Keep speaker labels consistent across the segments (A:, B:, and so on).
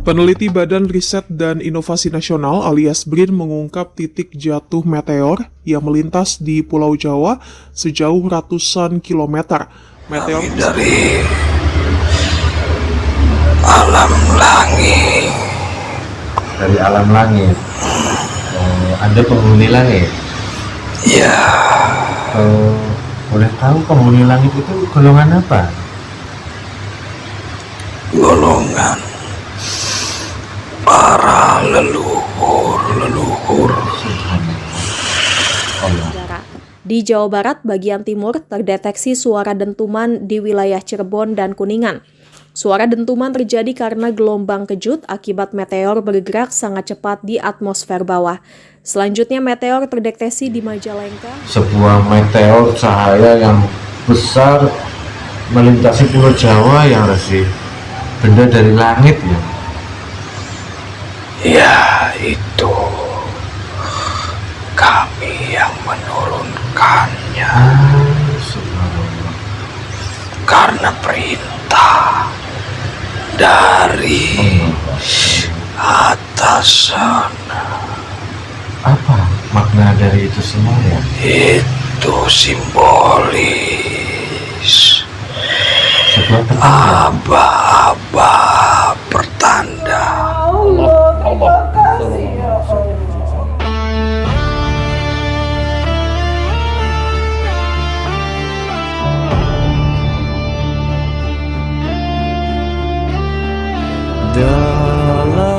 A: Peneliti Badan Riset dan Inovasi Nasional alias BRIN mengungkap titik jatuh meteor yang melintas di Pulau Jawa sejauh ratusan kilometer. Meteor
B: dari alam langit.
C: Dari alam langit. Anda penghuni langit?
B: Ya.
C: Boleh tahu penghuni langit itu golongan apa?
B: Golongan para leluhur.
D: Di Jawa Barat bagian timur terdeteksi suara dentuman di wilayah Cirebon dan Kuningan. Suara dentuman terjadi karena gelombang kejut akibat meteor bergerak sangat cepat di atmosfer bawah. Selanjutnya meteor terdeteksi di Majalengka.
C: Sebuah meteor cahaya yang besar melintasi Pulau Jawa yang resih. Benda dari langit ya?
B: Ya, itu kami yang menurunkannya. Karena perintah dari atas sana.
C: Apa makna dari itu semua ya?
B: Itu simbolis. Aba-aba pertanda. Allah.
E: Dalam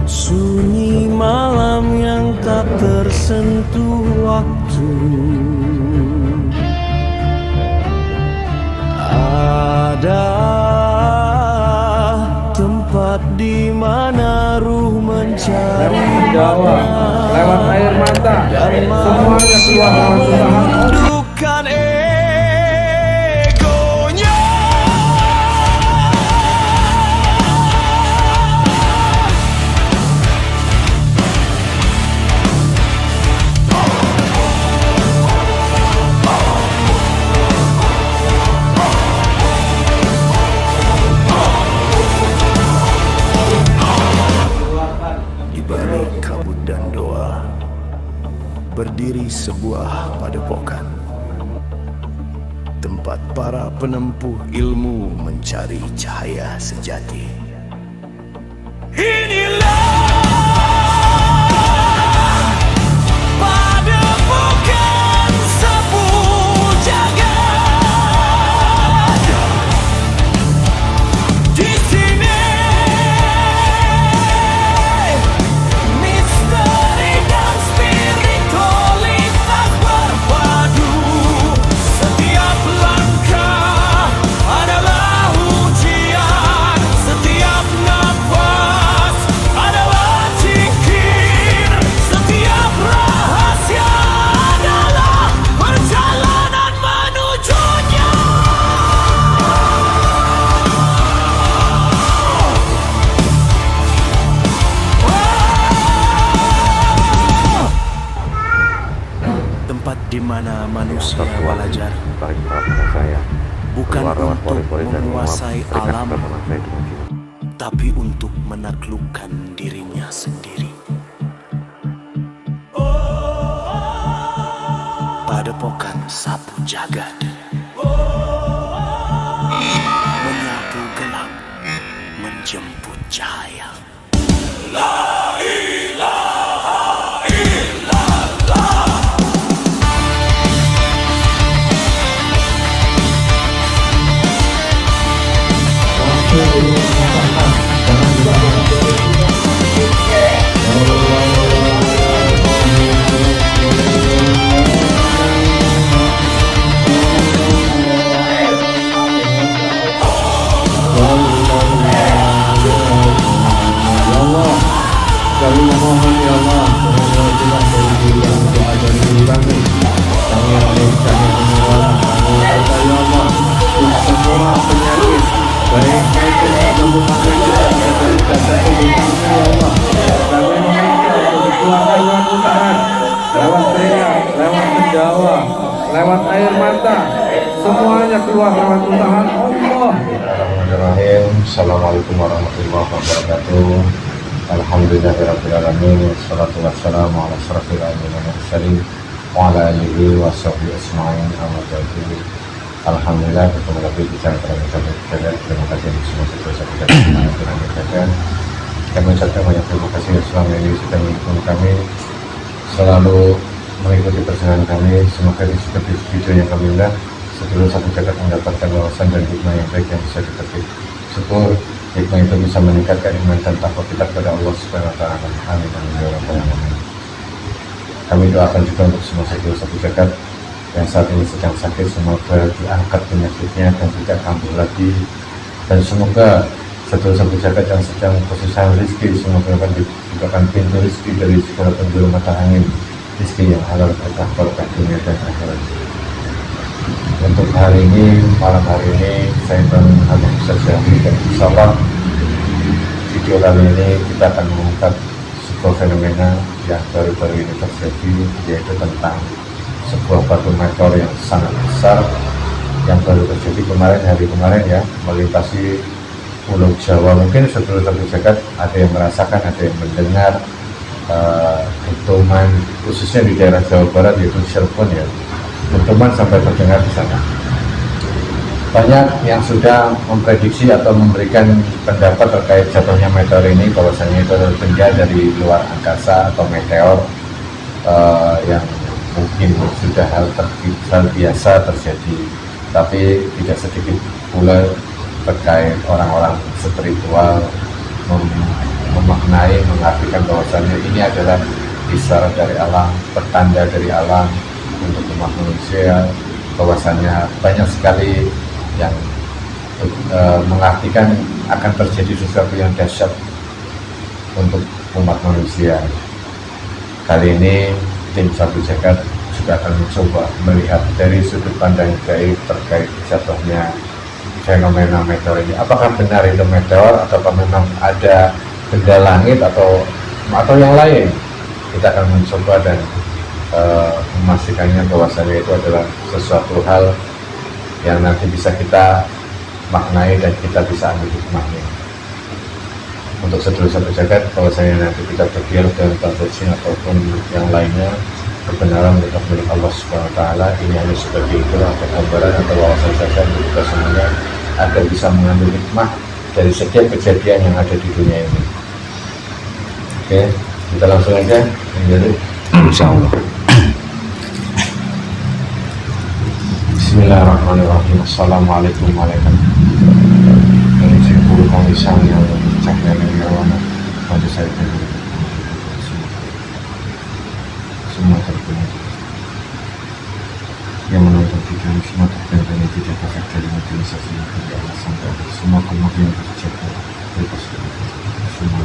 E: sunyi malam yang tak tersentuh waktu, ada tempat di mana ruh mencari
F: lewat air mata
E: dan
F: semuanya keluar
E: menundukkan egonya. Kabut dan doa berdiri sebuah padepokan, tempat para penempuh ilmu mencari cahaya sejati. Inilah padepokan sapu jagat. Di sini di mana manusia belajar bukan untuk menguasai alam, tapi untuk menaklukkan dirinya sendiri. Padepokan sapu jagat menyapu gelap, menjemput cahaya. La ilaha illallah.
F: Kami memohon ya Allah, jelas dari diri yang doa dari diri kami. Kami yang kami memohon, kami ya Allah, untuk semua penyakit, baik penyakit rumah sakit, penyakit ya Allah. Kami meminta untuk dikeluarkan lewat Tuhan, lewat teriak, lewat menjawab, lewat air mata, semuanya keluar lewat usaha Allah.
C: Bismillahirrahmanirrahim. Assalamualaikum warahmatullahi wabarakatuh. Alhamdulillahirabbil alamin. Wassalatu wassalamu ala asyrofil anbiya'i wal mursalin wa ala alihi wa sahbihi ajma'in. Amma ba'du. Alhamdulillah, ketemu lagi di channel kami. Terima kasih semua saudara-saudara yang menonton. Kami ucapkan banyak terima kasih selama ini sudah mendukung kami, selalu mengikuti perjalanan kami. Semoga di setiap video yang kami unggah seluruh satu jagat mendapatkan wawasan dan hikmah yang baik yang bisa dipetik. Syukur hikmah itu bisa meningkatkan iman dan takwa kita kepada Allah Subhanahu wa taala. Amin amin ya rabbal alamin. Kami doakan juga untuk semua seluruh satu jagat yang saat ini sedang sakit, semoga diangkat penyakitnya dan tidak kambuh lagi, dan semoga seluruh satu jagat yang sedang kesusahan rezeki semoga dapat dibukakan pintu rezeki dari segala penjuru mata angin, rezeki yang halal berkah dunia dan akhirat. Untuk hari ini, malam hari ini saya Bang Habib Saja, dan insyaallah video kali ini kita akan mengungkap sebuah fenomena yang baru-baru ini terjadi, yaitu tentang sebuah batu meteor yang sangat besar yang baru terjadi hari kemarin ya, melintasi Pulau Jawa. Mungkin seluruh satu jagat ada yang merasakan, ada yang mendengar dentuman, khususnya di daerah Jawa Barat yaitu Cirebon ya, dentuman sampai terdengar di sana. Banyak yang sudah memprediksi atau memberikan pendapat terkait jatuhnya meteor ini, bahwasanya itu adalah benda dari luar angkasa atau meteor yang mungkin sudah hal biasa terjadi, tapi tidak sedikit pula terkait orang-orang spiritual memaknai, mengartikan bahwasannya ini adalah isyarat dari alam, pertanda dari alam untuk umat manusia, bahwasannya banyak sekali yang mengartikan akan terjadi sesuatu yang dahsyat untuk umat manusia. Kali ini tim Satu Jagat juga akan mencoba melihat dari sudut pandang gaib terkait jatuhnya fenomena meteor ini. Apakah benar itu meteor ataukah memang ada benda langit atau yang lain? Kita akan mencoba dan memastikannya bahwasanya itu adalah sesuatu hal yang nanti bisa kita maknai dan kita bisa ambil hikmahnya. Untuk seluruh Satu Jagat, bahwasanya nanti kita berdialog dengan Tantosin ataupun yang lainnya, kebenaran tetap milik Allah Subhanahu wa taala. Ini hanya sebagai itulah atau gambaran atau wawasan saja untuk kita semuanya agar bisa mengambil hikmah dari setiap kejadian yang ada di dunia ini. Oke, kita langsung aja menjadi insyaallah. Bismillahirrahmanirrahim. Assalamualaikum warahmatullahi wabarakatuh. Ini simpul komisan yang cahaya nirwana pada saya semua terpenuhi yang menonton video ini, semua terpenuhi ini tidak efek dari mobilisasi yang tidak sampai semua kemungkinan terjaga bebas semua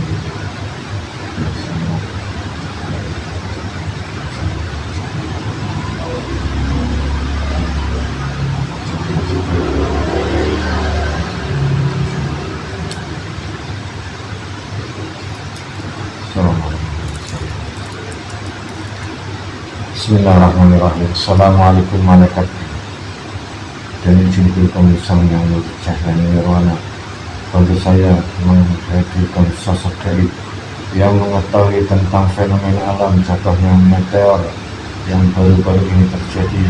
C: Bismillahirrahmanirrahim. Assalamualaikum malaikat dan izin pemirsa yang cahaya nirwana. Bagi saya menghadirkan sosok gaib yang mengetahui tentang fenomena alam jatuhnya meteor yang baru-baru ini terjadi.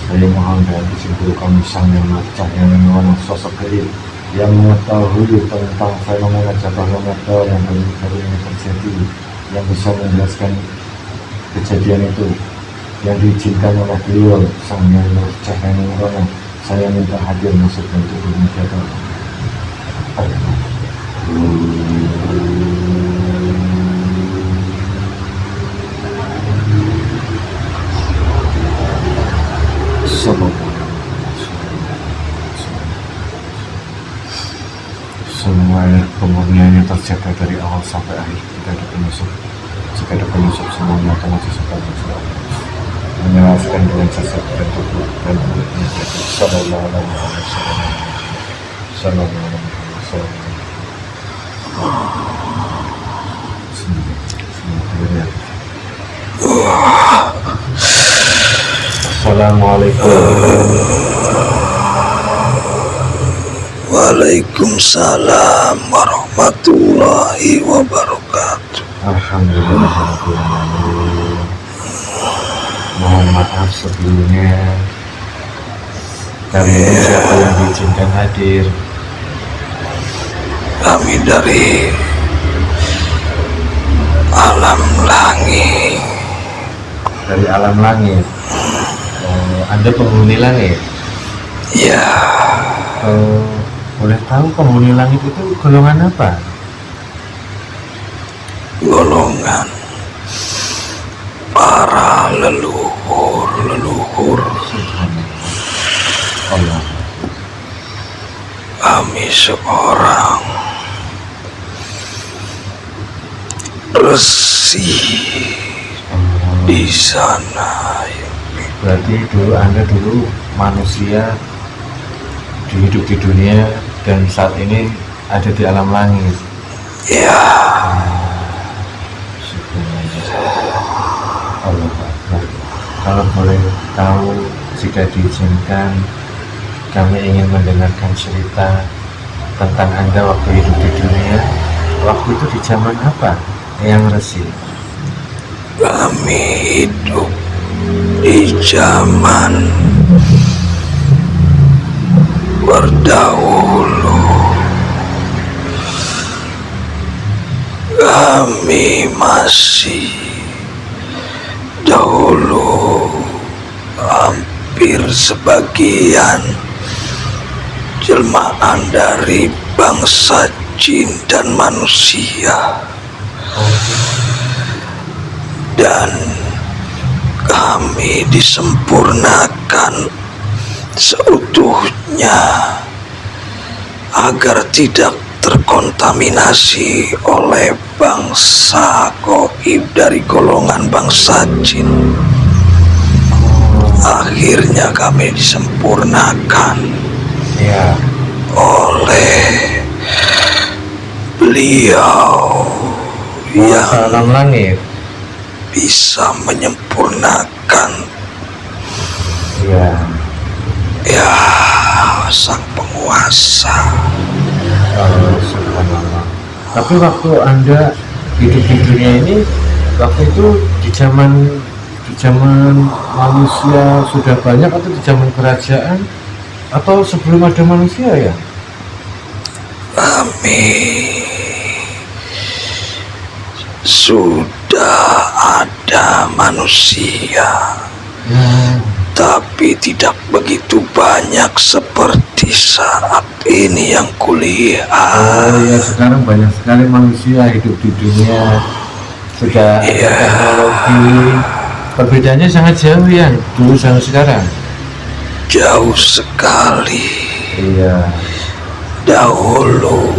C: Saya mohon dan izin pemirsa yang cahaya nirwana, sosok gaib yang mengetahui tentang fenomena jatuhnya meteor yang baru-baru ini terjadi, yang bisa menjelaskan kejadian itu, yang diizinkan oleh beliau Sang Yang Nur Cahaya Nirwana. Saya minta hadir masuk untuk berbicara. Semua kemurniannya terjaga dari awal sampai akhir. Tidak ada penyusup. Jika ada penyusup, semuanya otomatis akan menyelesaikan dengan jasad dan tubuh dan mulutnya. Sallallahu alaihi wasallam. Sallallahu alaihi wasallam. Assalamualaikum.
B: Waalaikumsalam warahmatullahi wabarakatuh.
C: Alhamdulillahirrahmanirrahim. Mohon maaf sebelumnya. Kali ini siapa yang diizinkan hadir?
B: Kami dari alam langit.
C: Dari alam langit. Anda penghuni langit?
B: Ya,
C: Boleh tahu penghuni langit itu golongan apa?
B: golongan para leluhur
C: Allah.
B: kami seorang resi di sana.
C: Berarti Anda dulu manusia hidup di dunia dan saat ini ada di alam langit.
B: Ya,
C: Allah Akbar. Kalau boleh tahu, jika diizinkan, kami ingin mendengarkan cerita tentang Anda waktu hidup di dunia. Waktu itu di zaman apa, yang Resi?
B: kami hidup di zaman berdahulu. Kami masih dahulu hampir sebagian jelmaan dari bangsa jin dan manusia, dan kami disempurnakan seutuhnya agar tidak terkontaminasi oleh bangsa gaib dari golongan bangsa jin. Akhirnya kami disempurnakan
C: Ya,
B: oleh beliau yang
C: alam langit.
B: bisa menyempurnakan
C: Ya,
B: sang penguasa.
C: Subhanallah. Tapi waktu Anda hidup di dunia ini, waktu itu di zaman manusia sudah banyak atau di zaman kerajaan atau sebelum ada manusia ya?
B: Kami sudah ada manusia, tapi tidak begitu banyak seperti saat ini yang kulihat.
C: Oh ya, sekarang banyak sekali manusia hidup di dunia, sudah ada teknologi. Perbedaannya sangat jauh ya, dulu sama sekarang.
B: Jauh sekali.
C: Iya.
B: Dahulu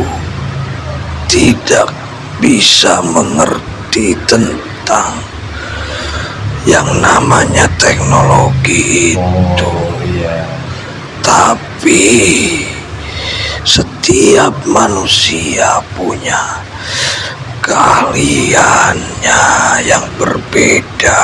B: tidak bisa mengerti tentang yang namanya teknologi itu.
C: Oh iya.
B: Tapi setiap manusia punya keahliannya yang berbeda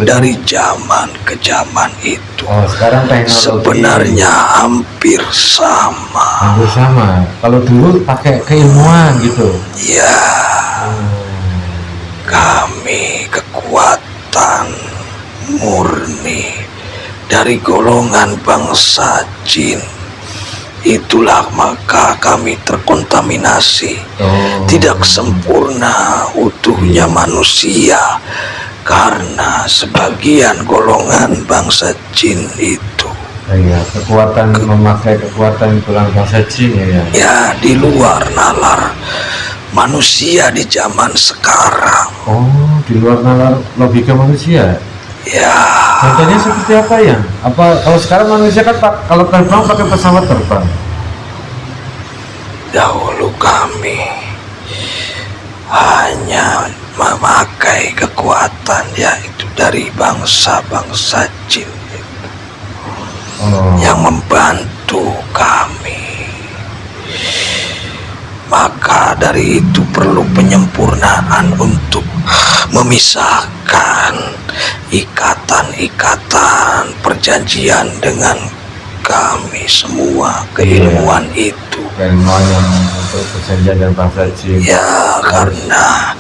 B: dari zaman ke zaman itu.
C: Oh, sekarang teknologi
B: sebenarnya hampir sama.
C: hampir sama. Kalau dulu pakai keilmuan gitu.
B: Ya, kami kekuatan murni dari golongan bangsa jin. Itulah maka kami terkontaminasi. Tidak sempurna utuhnya manusia karena sebagian golongan bangsa jin itu
C: Iya, kekuatan memakai kekuatan tulang bangsa jin ya.
B: ya di luar nalar manusia di zaman sekarang.
C: Oh, di luar nalar logika manusia.
B: Ya,
C: Contohnya seperti apa ya? Apa kalau sekarang manusia kan kalau terbang pakai pesawat terbang.
B: dahulu kami hanya memakai kekuatan yaitu dari bangsa-bangsa jin yang membantu kami Maka dari itu perlu penyempurnaan untuk memisahkan ikatan-ikatan perjanjian dengan kami semua, keilmuan itu.
C: Keilmuan yang untuk perjanjian dan bangsa jin.
B: Ya, karena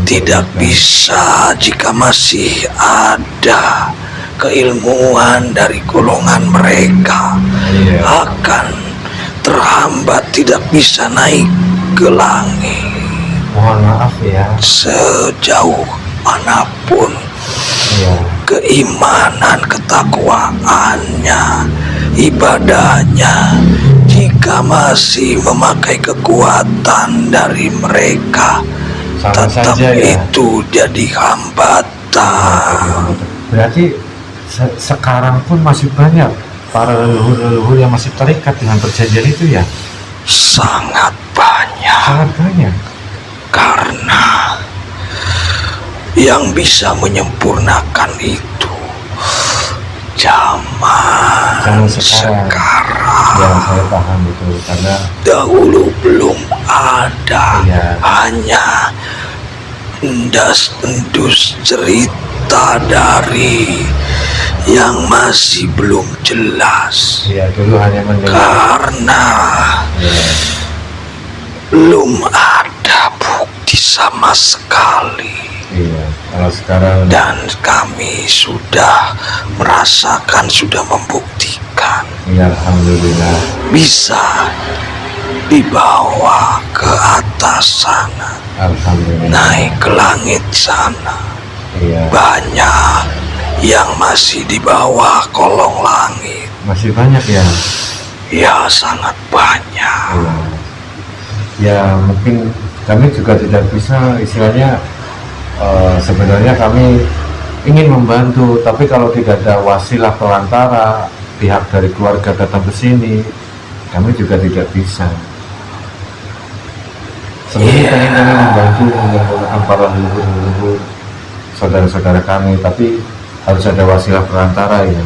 B: tidak bisa jika masih ada keilmuan dari golongan mereka akan terhambat, tidak bisa naik ke langit.
C: Mohon maaf ya.
B: Sejauh manapun keimanan, ketakwaannya, ibadahnya, jika masih memakai kekuatan dari mereka,
C: Sama
B: tetap
C: saja ya.
B: itu jadi hambatan.
C: Berarti sekarang pun masih banyak para leluhur-leluhur yang masih terikat dengan perjanjian itu ya?
B: Sangat banyak.
C: Sangat banyak.
B: Karena yang bisa menyempurnakan itu zaman sekarang.
C: Ya, saya paham betul, karena
B: Dahulu belum ada,
C: Iya.
B: hanya endus cerita dari yang masih belum jelas.
C: ya dulu hanya mendengar.
B: Karena
C: Ya,
B: belum ada bukti sama sekali.
C: iya. Kalau sekarang
B: Dan kami sudah merasakan, sudah membuktikan
C: ya alhamdulillah.
B: bisa dibawa ke atas sana,
C: Alhamdulillah.
B: naik ke langit sana.
C: Iya.
B: Banyak yang masih di bawah kolong langit.
C: Masih banyak ya.
B: Ya, sangat banyak.
C: Iya. Ya mungkin kami juga tidak bisa istilahnya, sebenarnya kami ingin membantu, tapi kalau tidak ada wasilah perantara, pihak dari keluarga datang ke sini, kami juga tidak bisa. Sebenarnya pengen kami membantu mengumpulkan para leluhur saudara-saudara kami, tapi harus ada wasilah perantara ya.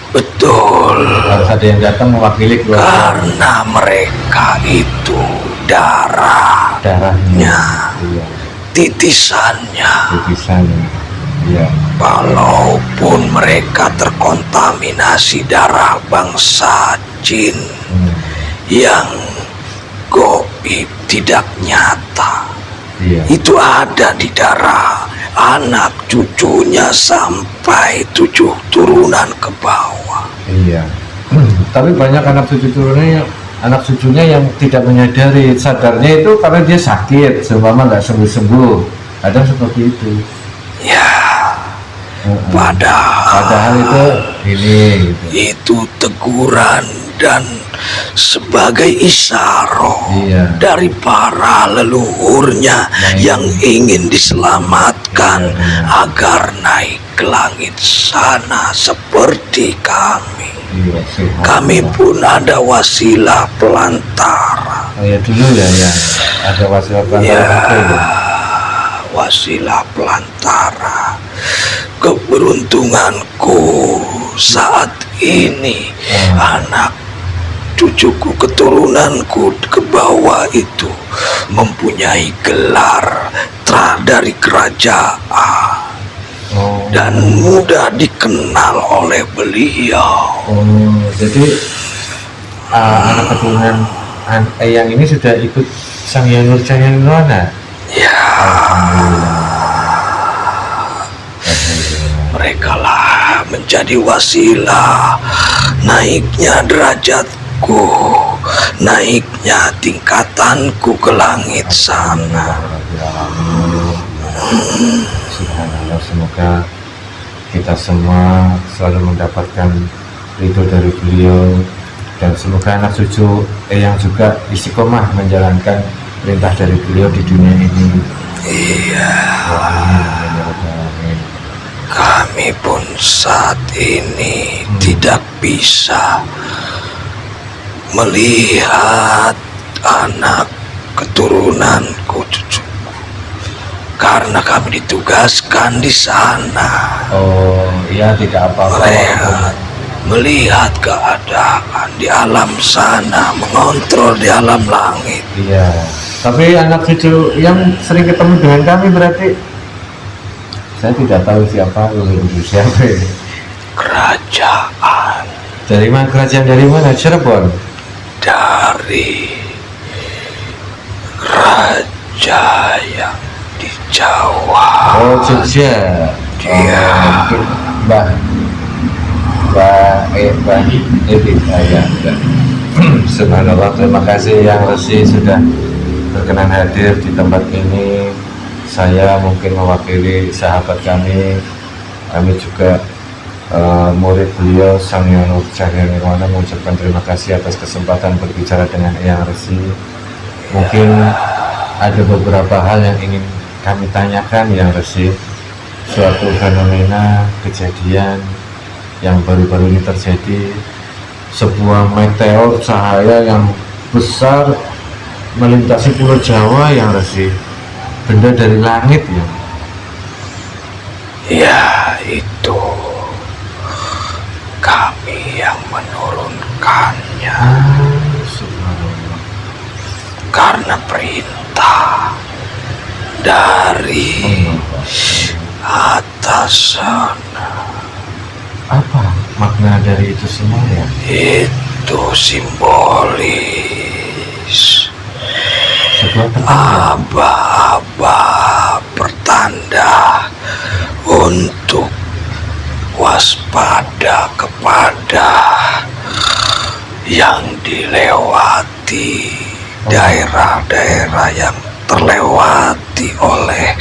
B: Betul.
C: Harus ada yang datang mewakili keluarga.
B: Karena mereka itu darahnya,
C: Darahnya, iya,
B: titisannya.
C: titisannya, iya.
B: Walaupun mereka terkontaminasi darah bangsa jin yang goib, tidak nyata,
C: Iya.
B: itu ada di darah anak cucunya sampai 7 turunan ke bawah.
C: Iya. Tapi banyak anak cucunya yang tidak menyadari, sadarnya itu karena dia sakit, seumpama nggak sembuh-sembuh. Kadang seperti itu.
B: Ya,
C: Padahal itu ini gitu.
B: itu teguran dan sebagai isyarat
C: Iya.
B: dari para leluhurnya yang ingin diselamatkan agar naik ke langit sana seperti kami.
C: Iya, subhanallah.
B: Kami pun ada wasilah pelantara.
C: Oh ya dulu ya, ada wasilah
B: Ya,
C: perantara ya.
B: wasilah pelantara. Keberuntunganku saat ini anak cucuku, keturunanku ke bawah itu mempunyai gelar dari kerajaan dan mudah dikenal oleh beliau.
C: Jadi anak keturunan yang ini sudah ikut Sang Hyang Nurjayana.
B: Ya, mereka lah menjadi wasilah naiknya derajatku, naiknya tingkatanku ke langit sana.
C: Subhanallah, semoga kita semua selalu mendapatkan ridho dari beliau, dan semoga anak cucu yang juga istiqomah menjalankan perintah dari beliau di dunia ini.
B: Iya, kami pun saat ini tidak bisa melihat anak keturunanku, cucuku, karena kami ditugaskan di sana.
C: Oh iya, tidak apa-apa.
B: melihat keadaan di alam sana, mengontrol di alam langit.
C: Iya. Tapi anak cucu yang sering ketemu dengan kami berarti saya tidak tahu siapa ibu siapa.
B: Kerajaan
C: Dari mana kerajaan dari mana? Cirebon.
B: dari raja yang di Jawa.
C: Oh Jogja.
B: Iya.
C: Mungkin Mbah Edi ya. Subhanallah, terima kasih yang Resi sudah berkenan hadir di tempat ini. Saya mungkin mewakili sahabat kami juga murid beliau Sang Hyang Cahya Nirwana mengucapkan terima kasih atas kesempatan berbicara dengan Eyang Resi. Mungkin ada beberapa hal yang ingin kami tanyakan Yang Resi. Suatu fenomena kejadian yang baru-baru ini terjadi, sebuah meteor cahaya yang besar melintasi Pulau Jawa Yang Resi. Benda dari langit ya.
B: Ya, itu kami yang menurunkannya
C: Subhanallah.
B: karena perintah dari atas sana.
C: Apa makna dari itu semua ya?
B: Itu simbolis
C: Sebuah pertanda.
B: aba-aba pertanda untuk waspada kepada yang dilewati, daerah-daerah yang terlewati oleh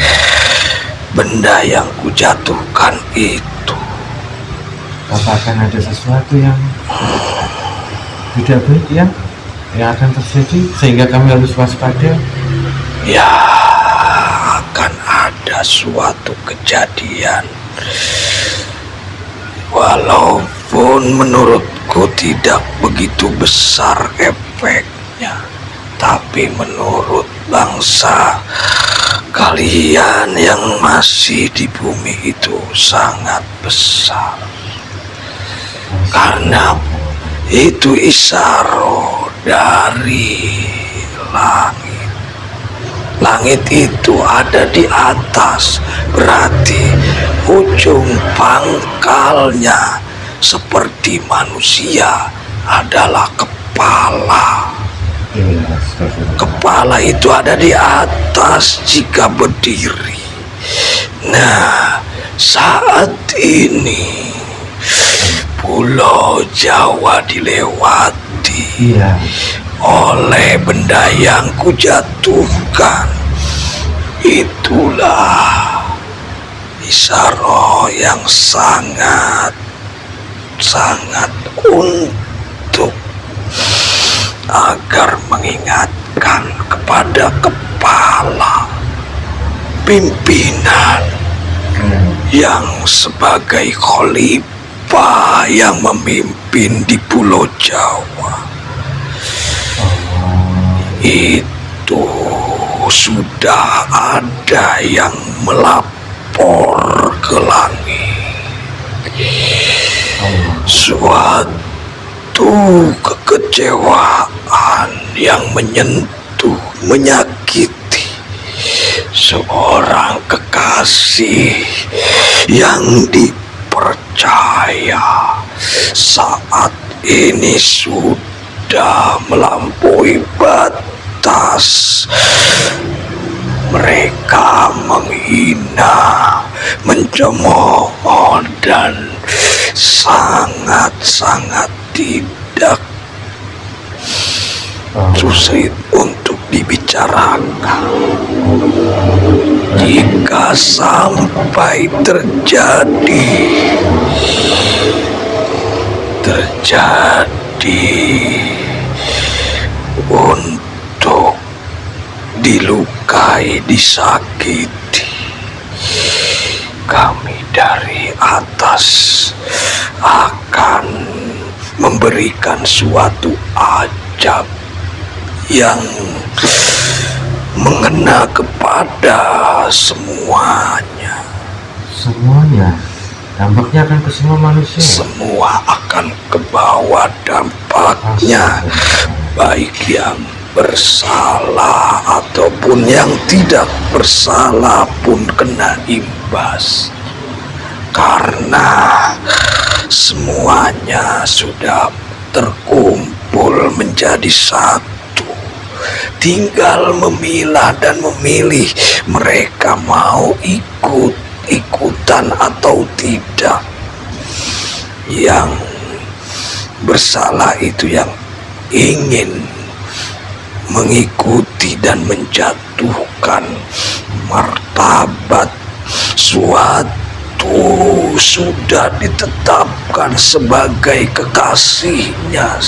B: benda yang kujatuhkan itu.
C: Apa akan ada sesuatu yang tidak baik yang akan terjadi sehingga kami harus waspada?
B: Ya, akan ada suatu kejadian, walaupun menurutku tidak begitu besar efeknya, tapi menurut bangsa kalian yang masih di bumi itu sangat besar, karena itu isyarat dari langit. Langit itu ada di atas, berarti ujung pangkalnya seperti manusia adalah kepala. Kepala itu ada di atas jika berdiri. Nah, saat ini Pulau Jawa dilewati oleh benda yang kujatuhkan. Itulah isyarat yang sangat untuk agar mengingatkan kepada kepala pimpinan yang sebagai khalifah yang memimpin di Pulau Jawa. Itu sudah ada yang melapor ke langit. Suatu kekecewaan yang menyentuh, menyakiti seorang kekasih yang dipercaya saat ini sudah melampaui batas. Mereka menghina, mencemooh, dan sangat tidak sulit untuk dibicarakan. Jika sampai terjadi untuk dilukai, disakiti, kami dari atas akan memberikan suatu ajab yang mengena kepada semuanya.
C: Semuanya dampaknya akan ke semua manusia.
B: Semua akan kebawa dampaknya, baik yang bersalah ataupun yang tidak bersalah pun kena imbas, karena semuanya sudah terkumpul menjadi satu. Tinggal memilah dan memilih mereka mau ikut-ikutan atau tidak. Yang bersalah itu yang ingin mengikuti dan menjatuhkan martabat suatu sudah ditetapkan sebagai kekasihnya,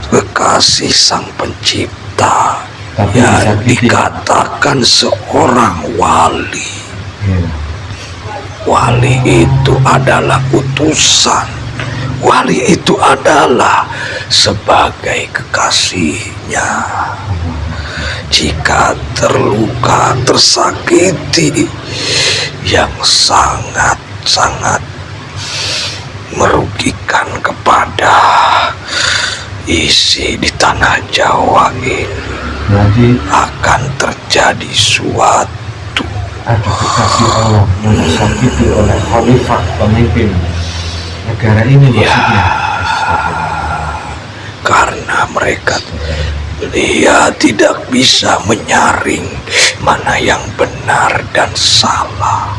B: kekasih Sang Pencipta,
C: Tapi
B: yang
C: disakiti.
B: dikatakan seorang wali.
C: Iya.
B: Wali itu adalah utusan. Wali itu adalah sebagai kekasihnya. Jika terluka, tersakiti, yang sangat-sangat merugikan kepada isi di tanah Jawa ini,
C: Berarti
B: akan terjadi suatu
C: ada kekasih Allah yang disakiti oleh khalifah pemimpin negara ini maksudnya.
B: karena mereka dia tidak bisa menyaring mana yang benar dan salah,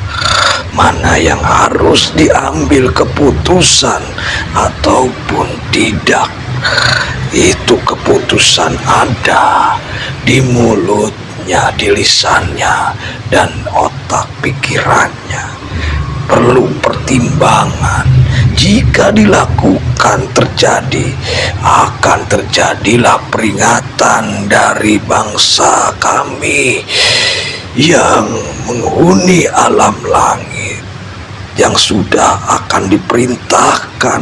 B: mana yang harus diambil keputusan ataupun tidak. Itu keputusan ada di mulutnya, di lisannya, dan otak pikirannya. Perlu pertimbangan. Jika dilakukan akan terjadilah peringatan dari bangsa kami yang menghuni alam langit, yang sudah akan diperintahkan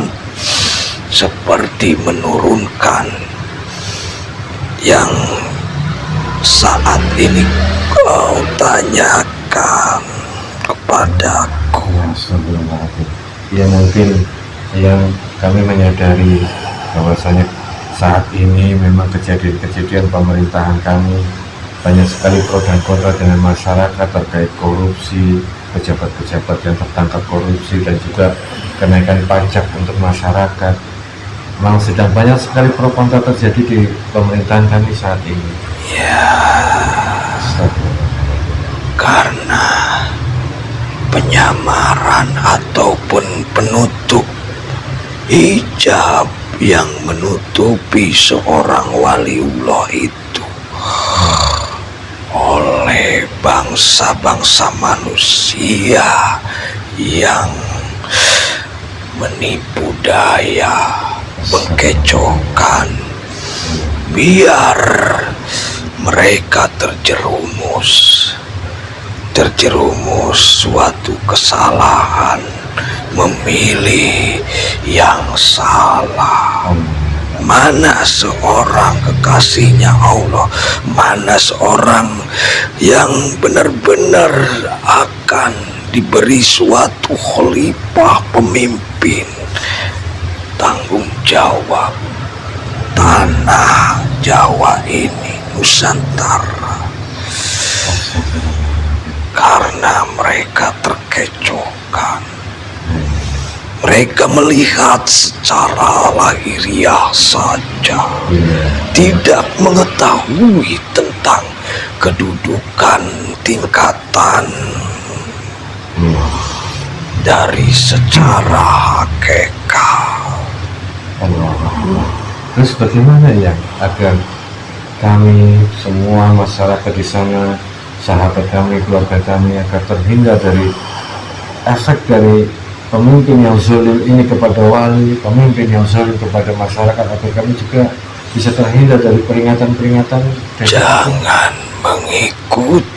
B: seperti menurunkan yang saat ini kau tanyakan kepadaku.
C: Ya, sebelum ya mungkin yang kami menyadari bahwasanya saat ini memang kejadian-kejadian pemerintahan kami banyak sekali pro dan kontra dengan masyarakat terkait korupsi, pejabat-pejabat yang tertangkap korupsi, dan juga kenaikan pajak untuk masyarakat. Memang sedang banyak sekali pro kontra terjadi di pemerintahan kami saat ini.
B: Ya, karena penyamaran ataupun penutup hijab yang menutupi seorang waliullah itu oleh bangsa-bangsa manusia yang menipu daya, mengkecohkan, biar mereka terjerumus suatu kesalahan, memilih yang salah. Mana seorang kekasihnya Allah, mana seorang yang benar-benar akan diberi suatu khalifah pemimpin, tanggung jawab tanah Jawa ini, Nusantara, karena mereka terkecohkan. Mereka melihat secara lahiriah saja, tidak mengetahui tentang kedudukan tingkatan dari secara hakikat.
C: Terus bagaimana ya agar kami semua masyarakat di sana, sahabat kami, keluarga kami, agar terhindar dari efek dari pemimpin yang zalim ini kepada wali, pemimpin yang zalim kepada masyarakat, agar kami juga bisa terhindar dari peringatan-peringatan.
B: Jangan mengikuti.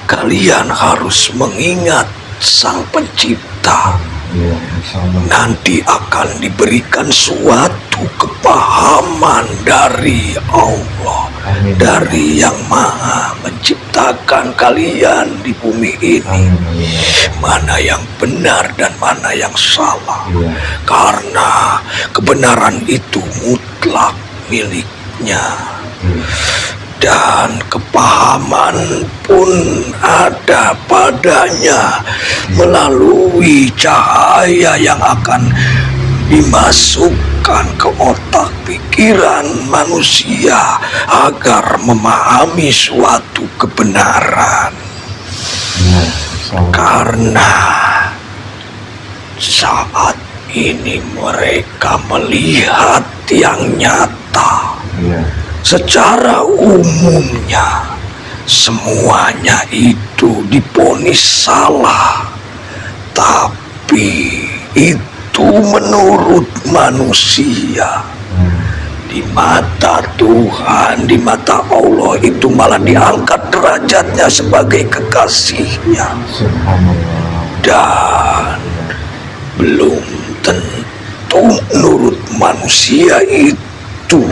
B: Kalian harus mengingat Sang Pencipta.
C: Ya, insyaallah.
B: Nanti akan diberikan suatu kepahaman dari Allah
C: Amin.
B: dari Yang Maha menciptakan kalian di bumi ini.
C: Amin, amin, ya Rabbal.
B: Mana yang benar dan mana yang salah.
C: Iya.
B: Karena kebenaran itu mutlak miliknya.
C: Iya.
B: Dan kepahaman pun ada padanya melalui cahaya yang akan dimasukkan ke otak pikiran manusia agar memahami suatu kebenaran.
C: Iya. Insyaallah.
B: Karena saat ini mereka melihat yang nyata.
C: Iya.
B: Secara umumnya semuanya itu diponis salah, tapi itu menurut manusia. Di mata Tuhan, di mata Allah itu malah diangkat derajatnya sebagai kekasihnya.
C: Subhanallah.
B: Dan belum tentu menurut manusia itu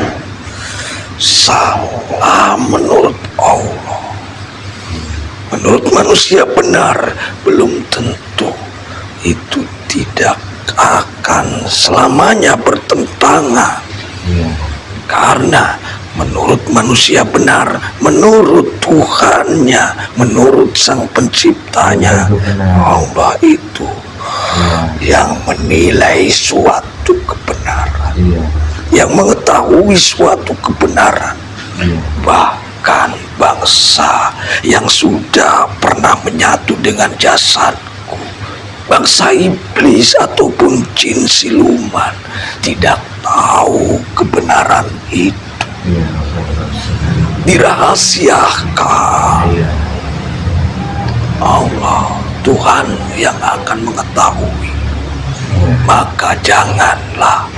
B: salah menurut Allah. Menurut manusia benar, belum tentu. Itu tidak akan selamanya bertentangan.
C: Iya.
B: Karena menurut manusia benar, menurut Tuhannya, menurut Sang Penciptanya,
C: Itu benar.
B: Allah itu
C: Iya.
B: yang menilai suatu kebenaran,
C: Iya.
B: yang mengetahui suatu kebenaran.
C: Iya.
B: Bahkan bangsa yang sudah pernah menyatu dengan jasadku, bangsa iblis ataupun jin siluman, tidak tahu kebenaran itu.
C: Iya.
B: Dirahasiakan.
C: Iya.
B: Allah, Tuhan yang akan mengetahui. Maka janganlah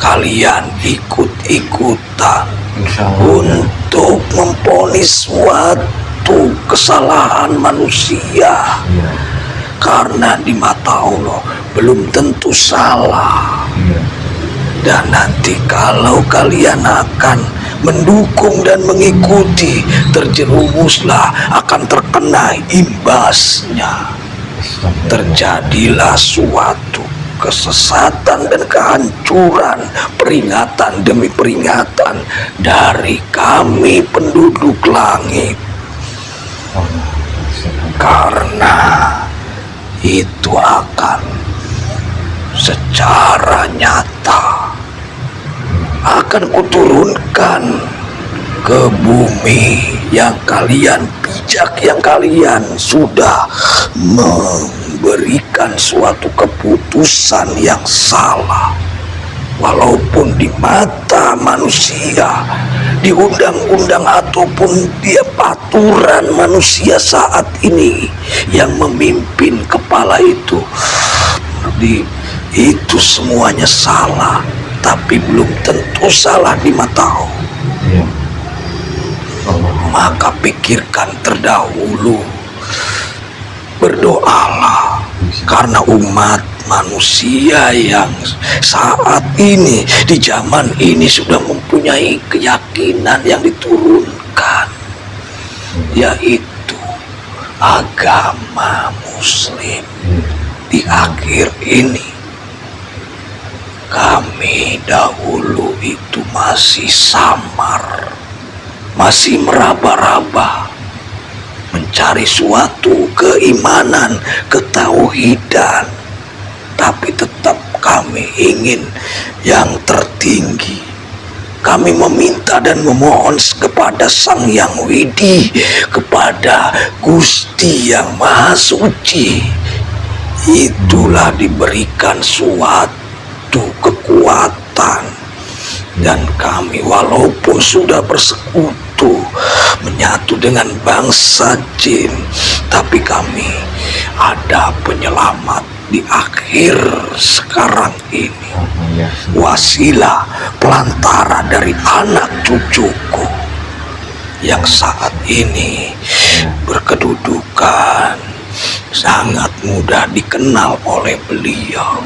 B: kalian ikut-ikutan
C: Insyaallah.
B: untuk memponis suatu kesalahan manusia.
C: Iya.
B: Karena di mata Allah belum tentu salah.
C: Iya.
B: Dan nanti kalau kalian akan mendukung dan mengikuti, terjerumuslah, akan terkena imbasnya. Terjadilah suatu kesesatan dan kehancuran, peringatan demi peringatan dari kami penduduk langit. Karena itu akan secara nyata akan kuturunkan ke bumi yang kalian pijak, yang kalian sudah memberikan suatu keputusan yang salah. Walaupun di mata manusia, di undang-undang ataupun di aturan manusia saat ini yang memimpin kepala itu, itu semuanya salah, tapi belum tentu salah di mata Allah.
C: Iya.
B: Maka pikirkan terdahulu, berdoalah, karena umat manusia yang saat ini di zaman ini sudah mempunyai keyakinan yang diturunkan, yaitu agama Muslim. Di akhir ini kami dahulu itu masih samar, masih meraba-raba mencari suatu keimanan, ketauhidan, tapi tetap kami ingin yang tertinggi. Kami meminta dan memohon kepada Sang Yang Widi, kepada Gusti Yang Maha Suci. Itulah diberikan suatu kekuatan. Dan kami walaupun sudah bersekutu menyatu dengan bangsa jin, tapi kami ada penyelamat di akhir sekarang ini. Wasilah pelantara dari anak cucuku yang saat ini berkedudukan sangat mudah dikenal oleh beliau.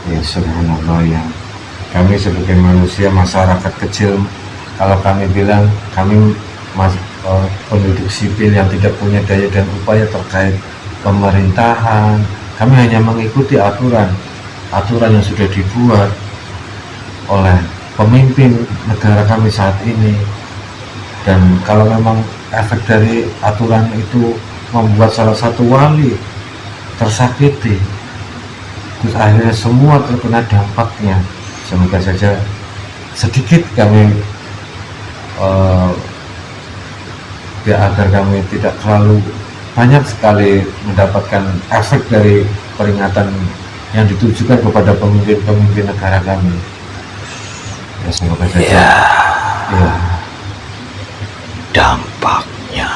C: Ya subhanallah, ya kami sebagai manusia, masyarakat kecil kalau kami bilang kami penduduk sipil yang tidak punya daya dan upaya terkait pemerintahan, kami hanya mengikuti aturan yang sudah dibuat oleh pemimpin negara kami saat ini. Dan kalau memang efek dari aturan itu membuat salah satu wali tersakiti, terus akhirnya semua terkena dampaknya, semoga saja sedikit kami agar kami tidak terlalu banyak sekali mendapatkan efek dari peringatan yang ditujukan kepada pemimpin-pemimpin negara kami. Ya, semoga saja. Ya.
B: Dampaknya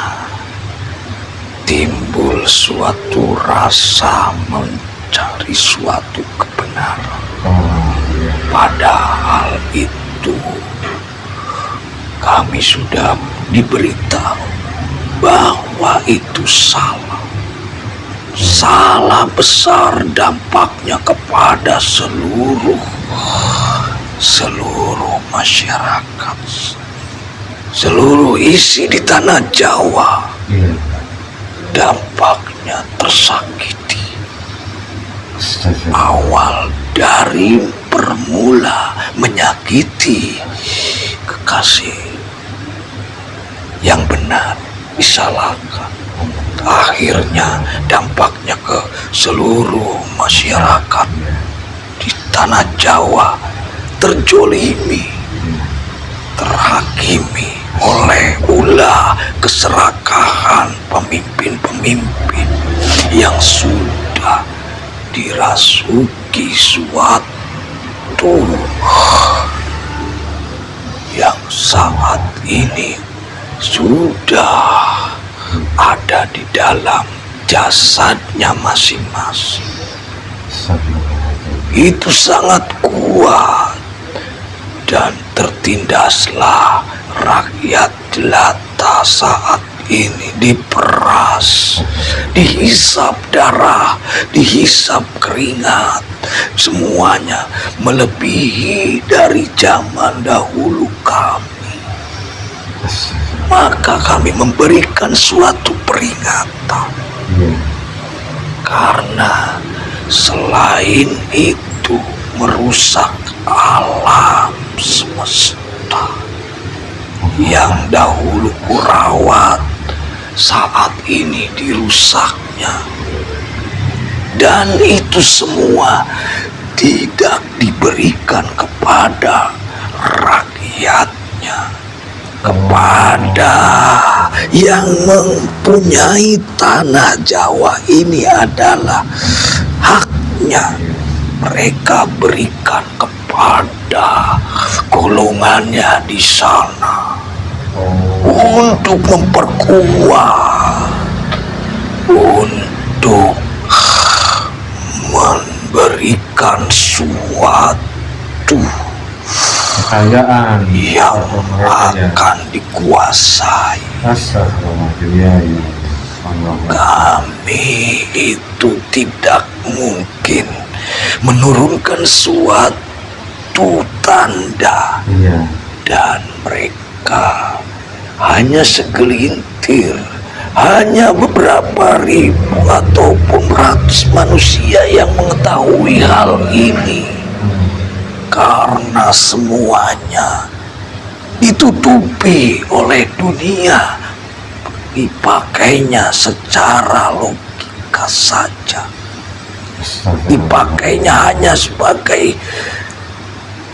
B: timbul suatu rasa mencari suatu kebenaran. Padahal itu kami sudah diberitahu bahwa itu salah besar, dampaknya kepada seluruh masyarakat, seluruh isi di tanah Jawa. Dampaknya tersakiti. Awal dari bermula menyakiti kekasih yang benar disalahkan, akhirnya dampaknya ke seluruh masyarakat di tanah Jawa terjolimi, terhakimi oleh ulah keserakahan pemimpin-pemimpin yang sudah dirasuki suatu yang saat ini sudah ada di dalam jasadnya masing-masing. Itu sangat kuat, dan tertindaslah rakyat jelata saat ini diperas, dihisap darah, dihisap keringat, semuanya melebihi dari zaman dahulu kami. Maka kami memberikan suatu peringatan, karena selain itu merusak alam semesta yang dahulu kurawat, saat ini dirusaknya, dan itu semua tidak diberikan kepada rakyatnya, kepada yang mempunyai tanah Jawa ini adalah haknya. Mereka berikan kepada golongannya di sana untuk memperkuat, untuk memberikan suatu
C: kekayaan
B: yang akan dikuasai. Kami itu tidak mungkin menurunkan suatu tanda, dan mereka hanya segelintir, hanya beberapa ribu ataupun ratus manusia yang mengetahui hal ini, karena semuanya ditutupi oleh dunia, dipakainya secara logika saja, dipakainya hanya sebagai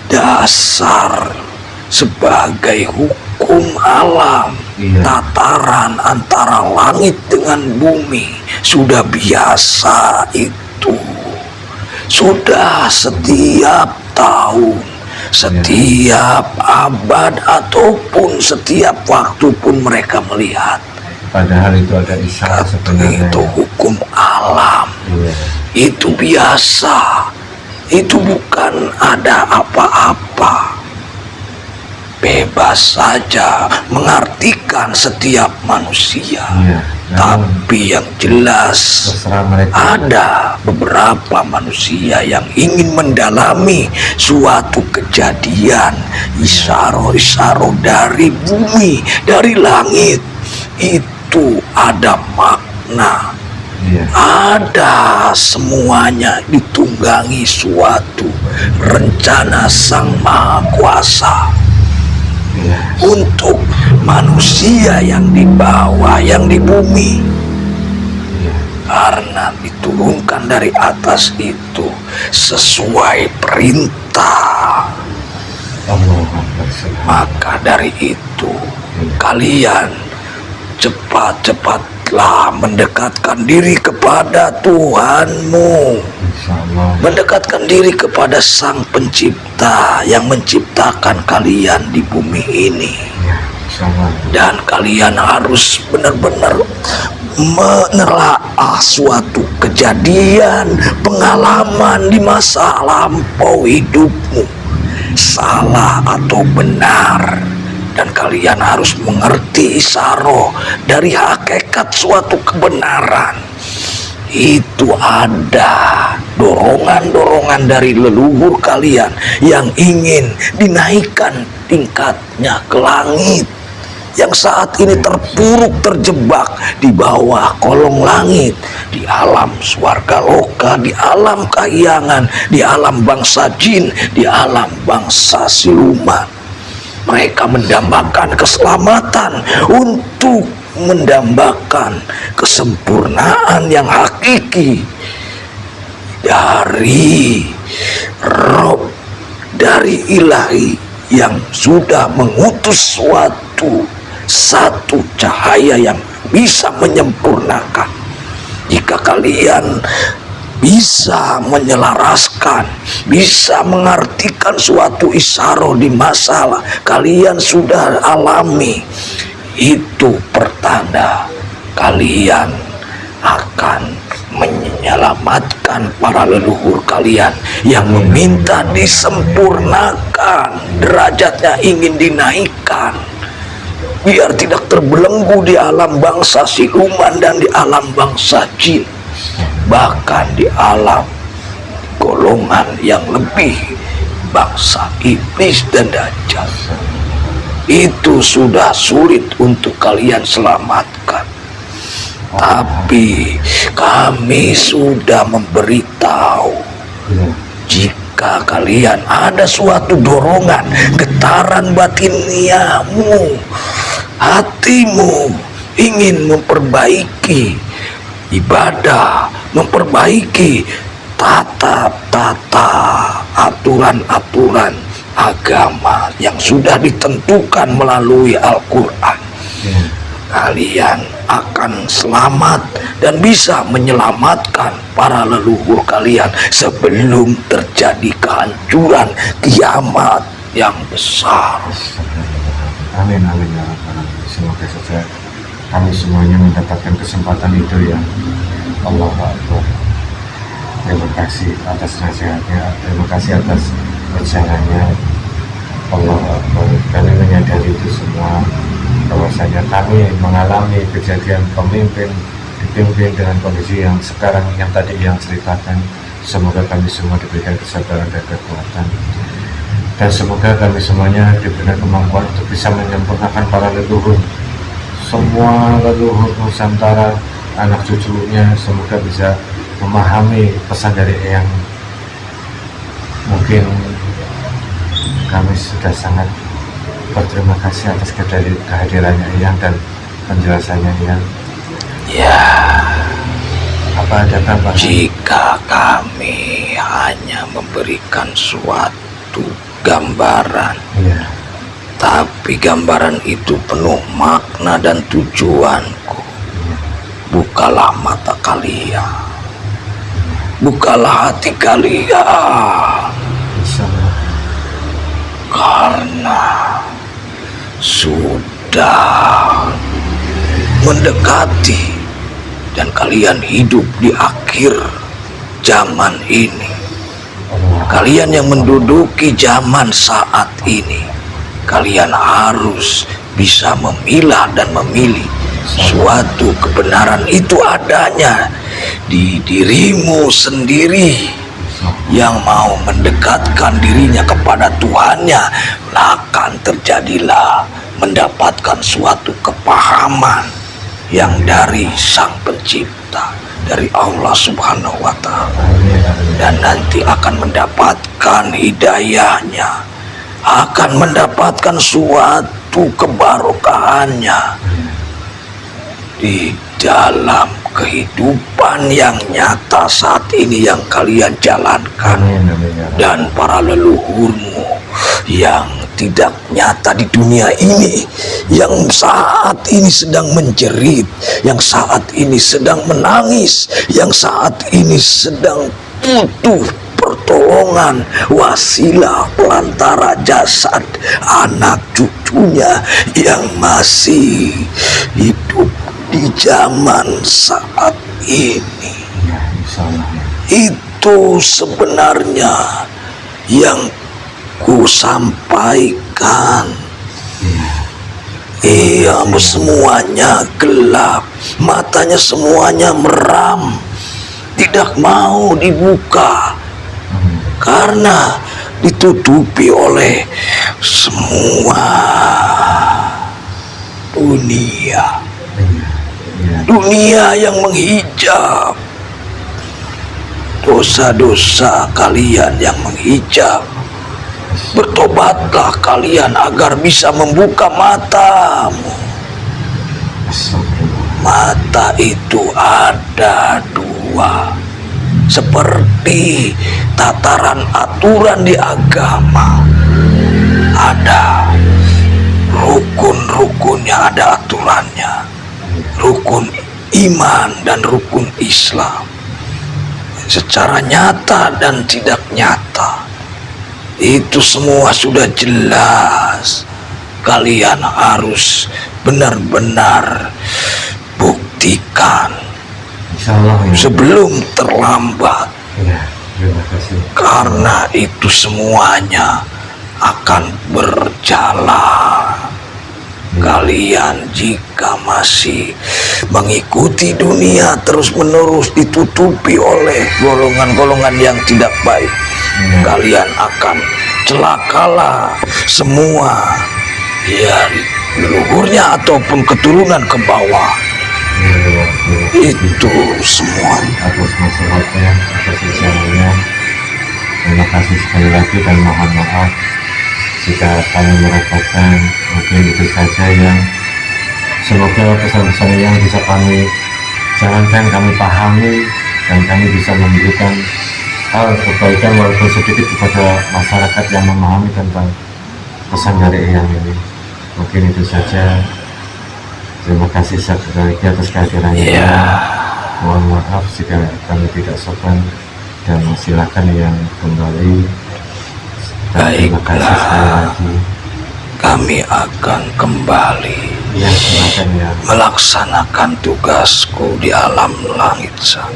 B: dasar, sebagai hukum alam, tataran antara langit dengan bumi. Sudah biasa itu, sudah setiap tahun, setiap abad ataupun setiap waktu pun mereka melihat.
C: Padahal itu ada isyarat sebenarnya.
B: Itu hukum alam, itu biasa, itu bukan ada apa-apa. Bebas saja mengartikan setiap manusia Tapi yang jelas
C: terserah mereka.
B: ada beberapa manusia yang ingin mendalami suatu kejadian, isyarat-isyarat dari bumi, dari langit. Itu ada makna,
C: Iya.
B: ada semuanya ditunggangi suatu rencana Sang Maha Kuasa
C: Iya.
B: untuk manusia yang di bawah, yang di bumi.
C: Iya.
B: Karena diturunkan dari atas itu sesuai perintah.
C: Allahu Akbar.
B: Maka dari itu kalian cepat-cepatlah mendekatkan diri kepada Tuhanmu,
C: Insyaallah.
B: mendekatkan diri kepada Sang Pencipta yang menciptakan kalian di bumi ini.
C: Iya, insyaallah.
B: Dan kalian harus benar-benar menelaah suatu kejadian, pengalaman di masa lampau hidupmu, salah atau benar. Dan kalian harus mengerti isyarat dari hakikat suatu kebenaran. Itu ada dorongan-dorongan dari leluhur kalian yang ingin dinaikkan tingkatnya ke langit, yang saat ini terpuruk terjebak di bawah kolong langit, di alam swarga loka, di alam kahyangan, di alam bangsa jin, di alam bangsa siluman. Mereka mendambakan keselamatan untuk mendambakan kesempurnaan yang hakiki dari Rob, dari Ilahi yang sudah mengutus satu cahaya yang bisa menyempurnakan. Jika kalian bisa menyelaraskan, bisa mengartikan suatu isyarat di masalah kalian sudah alami, itu pertanda kalian akan menyelamatkan para leluhur kalian yang meminta disempurnakan, derajatnya ingin dinaikkan, biar tidak terbelenggu di alam bangsa siluman dan di alam bangsa jin, bahkan di alam golongan yang lebih bangsa iblis dan dajjal. Itu sudah sulit untuk kalian selamatkan, tapi kami sudah memberitahu, jika kalian ada suatu dorongan, getaran batiniamu, hatimu ingin memperbaiki ibadah, memperbaiki tata-tata, aturan-aturan agama yang sudah ditentukan melalui Al-Quran, kalian akan selamat dan bisa menyelamatkan para leluhur kalian sebelum terjadi kehancuran kiamat yang besar.
C: Amin, amin ya Rabbal Alamin. Semoga saja kami semuanya mendapatkan kesempatan itu ya. Allahu Akbar. Terima kasih atas nasihatnya, terima kasih atas rencananya. Allahu Akbar. Kami menyadari itu semua, bahwasanya kami mengalami kejadian pemimpin dipimpin dengan kondisi yang sekarang yang tadi yang ceritakan. Semoga kami semua diberikan kesabaran dan kekuatan, dan semoga kami semuanya diberikan kemampuan untuk bisa menyempurnakan para leluhur, semua leluhur Nusantara, anak cucunya. Semoga bisa memahami pesan dari Eyang. Mungkin kami sudah sangat berterima kasih atas kehadirannya Eyang dan penjelasannya Eyang.
B: Ya,
C: Apa ada tambahan?
B: jika kami hanya memberikan suatu gambaran,
C: Iya.
B: tapi gambaran itu penuh makna dan tujuanku, bukalah mata kalian, bukalah hati kalian,
C: Insyaallah.
B: karena sudah mendekati dan kalian hidup di akhir zaman ini. Kalian yang menduduki zaman saat ini, kalian harus bisa memilah dan memilih Suatu kebenaran itu adanya di dirimu sendiri. Yang mau mendekatkan dirinya kepada Tuhannya, akan terjadilah mendapatkan suatu kepahaman yang dari Sang Pencipta, dari Allah Subhanahu wa Ta'ala, dan nanti akan mendapatkan hidayahnya, akan mendapatkan suatu kebarokahannya di dalam kehidupan yang nyata saat ini yang kalian jalankan, dan para leluhurmu yang tidak nyata di dunia ini, yang saat ini sedang menjerit, yang saat ini sedang menangis, yang saat ini sedang butuh pertolongan, wasilah, pelantara jasad anak cucunya yang masih hidup di zaman saat ini. Itu sebenarnya yang ku sampaikan. Iya, semuanya gelap, matanya semuanya meram, tidak mau dibuka karena ditutupi oleh semua dunia yang menghijab, dosa-dosa kalian yang menghijab. Bertobatlah kalian agar bisa membuka matamu. Mata itu ada dua, seperti tataran aturan di agama. Ada rukun-rukunnya, ada aturannya, rukun iman dan rukun Islam, secara nyata dan tidak nyata. Itu semua sudah jelas. Kalian harus benar-benar buktikan sebelum terlambat. Karena itu semuanya akan berjalan. Kalian jika masih mengikuti dunia terus-menerus ditutupi oleh golongan-golongan yang tidak baik, kalian akan celakalah semua, ya, leluhurnya ataupun keturunan ke bawah. Itu semuanya.
C: Atas nasihatnya, atas ucapannya, terima kasih sekali lagi dan mohon maaf jika kami merepotkan. Mungkin itu saja yang semoga pesan-pesan yang bisa kami jalankan, kami pahami, dan kami bisa memberikan hal kebaikan walaupun sedikit kepada masyarakat yang memahami tentang pesan dari Eyang ini. Mungkin itu saja. Terima kasih sekali lagi atas kehadirannya. Mohon maaf jika kami tidak sopan, dan silakan yang kembali. Terima kasih sekali lagi.
B: Kami akan kembali melaksanakan tugasku di alam langit sana.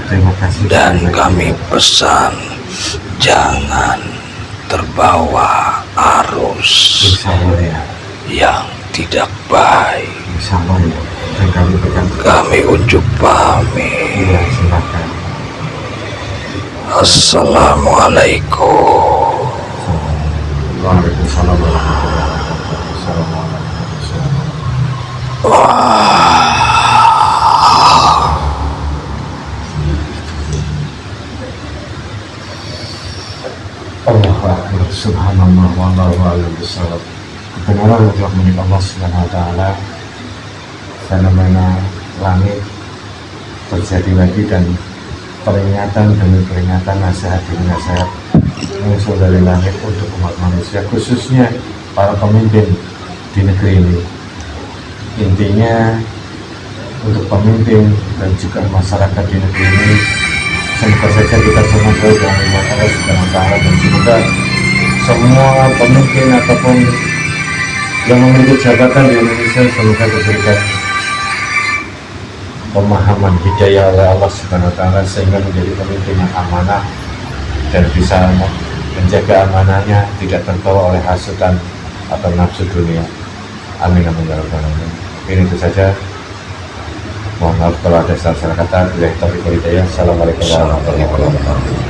C: Terima kasih.
B: Dan kami pesan, jangan terbawa arus yang tidak baik. Kami unjuk pamit. Assalamualaikum.
C: Waalaikumsalam warahmatullahi wabarakatuh. Allahu Akbar, subhanallah, wallahu a'lam bishawab. Kebenaran adalah milik Allah Subhanahu wa Ta'ala. Fenomena langit terjadi lagi, dan peringatan demi peringatan, nasihat demi nasihat muncul dari langit untuk umat manusia, khususnya para pemimpin di negeri ini. Intinya untuk pemimpin dan juga masyarakat di negeri ini, semoga saja kita semua selalu dalam lindungan Allah Subhanahu wa Ta'ala, dan semoga semua pemimpin ataupun yang memiliki jabatan di Indonesia semoga diberikan pemahaman hidayah oleh Allah Subhanahu wa Ta'ala, sehingga menjadi pemimpin yang amanah dan bisa menjaga amanahnya, tidak terbawa oleh hasutan atau nafsu dunia. Amin amin ya rabbal alamin. Ini itu saja. Mohon maaf kalau ada salah kata. Bila itu Assalamualaikum warahmatullahi wabarakatuh.